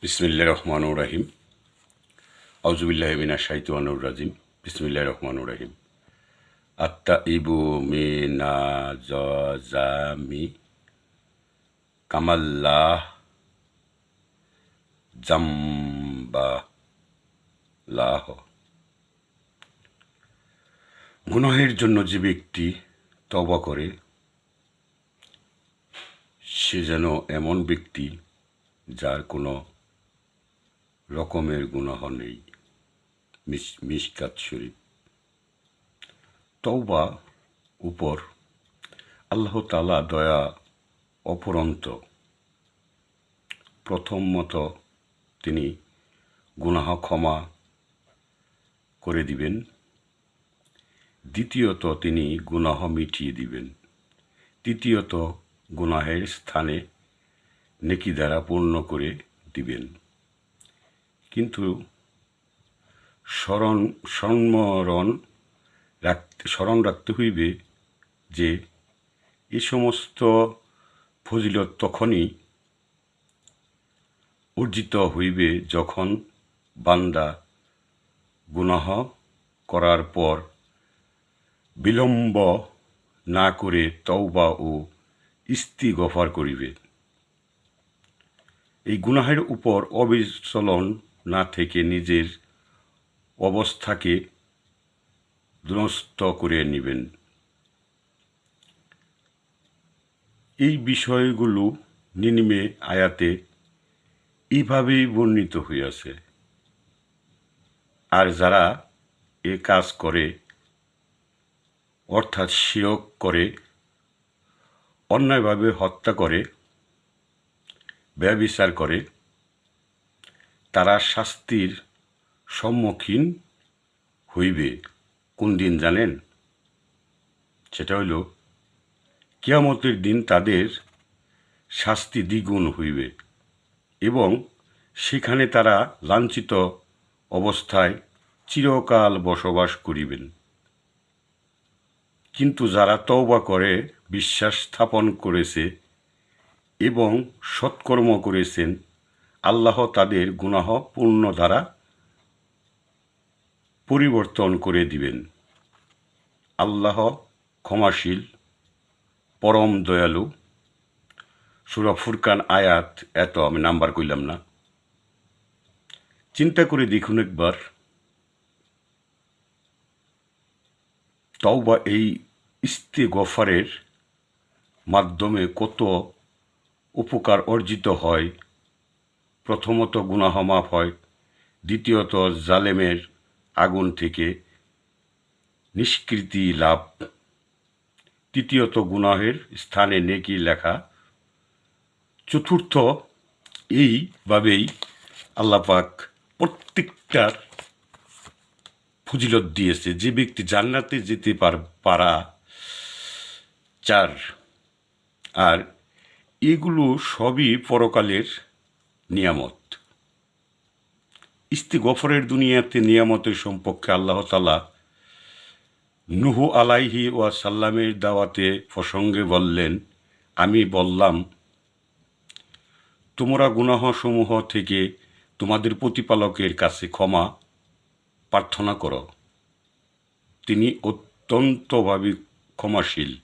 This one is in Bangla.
বিসমিল্লাহির রহমানির রহিম। আউযুবিল্লাহি মিনাশ শাইতানির রাজিম। বিসমিল্লাহির রহমানির রহিম। আত্তাইবু মিনাজ-জামি কামাল্লা জাম্বা লাহ। গুনাহের জন্য যে ব্যক্তি তওবা করে সে যেন এমন ব্যক্তি যার কোনো রকমের গুনাহ নেই। মিশকাত শরীফ। তওবা উপর আল্লাহ তাআলা দয়া অফুরন্ত। প্রথমত তিনি গুনাহ ক্ষমা করে দিবেন, দ্বিতীয়ত তিনি গুনাহ মিটিয়ে দিবেন, তৃতীয়ত গুনাহের স্থানে নেকি দ্বারা পূর্ণ করে দিবেন। কিন্তু স্মরণ রাখতে হইবে যে এ সমস্ত ফজিলত তখনই অর্জিত হইবে যখন বান্দা গুনাহ করার পর বিলম্ব না করে তওবা ও ইস্তিগফার করিবে। এই গুনাহের উপর অবিচলন না থেকে নিজের অবস্থাকে দুরস্ত করে নিবেন। এই বিষয়গুলো নিম্নে আয়াতে এইভাবেই বর্ণিত হইয়াছে। আর যারা এ কাজ করে অর্থাৎ শিরক করে, অন্যায়ভাবে হত্যা করে, ব্যভিচার করে, তারা শাস্তির সম্মুখীন হইবে। কোন দিন জানেন? সেটা হইল কিয়ামতের দিন তাদের শাস্তি দ্বিগুণ হইবে এবং সেখানে তারা লাঞ্ছিত অবস্থায় চিরকাল বসবাস করিবেন। কিন্তু যারা তওবা করে বিশ্বাস স্থাপন করেছে এবং সৎকর্ম করেছেন, আল্লাহ তাদের গুনাহ পূর্ণ দ্বারা পরিবর্তন করে দিবেন। আল্লাহ ক্ষমাশীল, পরম দয়ালু। সূরা ফুরকান আয়াত এত, আমি নাম্বার কইলাম না। চিন্তা করে দেখুন একবার, তওবা এই ইস্তিগফারের মাধ্যমে কত উপকার অর্জিত হয়। প্রথমত গুনাহ মাফ হয়, দ্বিতীয়ত জালেমের আগুন থেকে নিষ্কৃতি লাভ, তৃতীয়ত গুনাহের স্থানে নেকি লেখা, চতুর্থ এইভাবেই আল্লাহ পাক প্রত্যেকটার ফজিলত দিয়েছে। যে ব্যক্তি জান্নাতে যেতে পারা চার। আর এগুলো সবই পরকালের নিয়ামত। ইস্তিগফারের দুনিয়াতে নিয়ামতের সম্পর্কে আল্লাহ তাআলা নূহ আলাইহি ওয়াসাল্লামের দাওয়াতে প্রসঙ্গে বললেন, আমি বললাম তোমরা গুনাহসমূহ থেকে তোমাদের প্রতিপালকের কাছে ক্ষমা প্রার্থনা করো, তিনি অত্যন্তভাবে ক্ষমাশীল।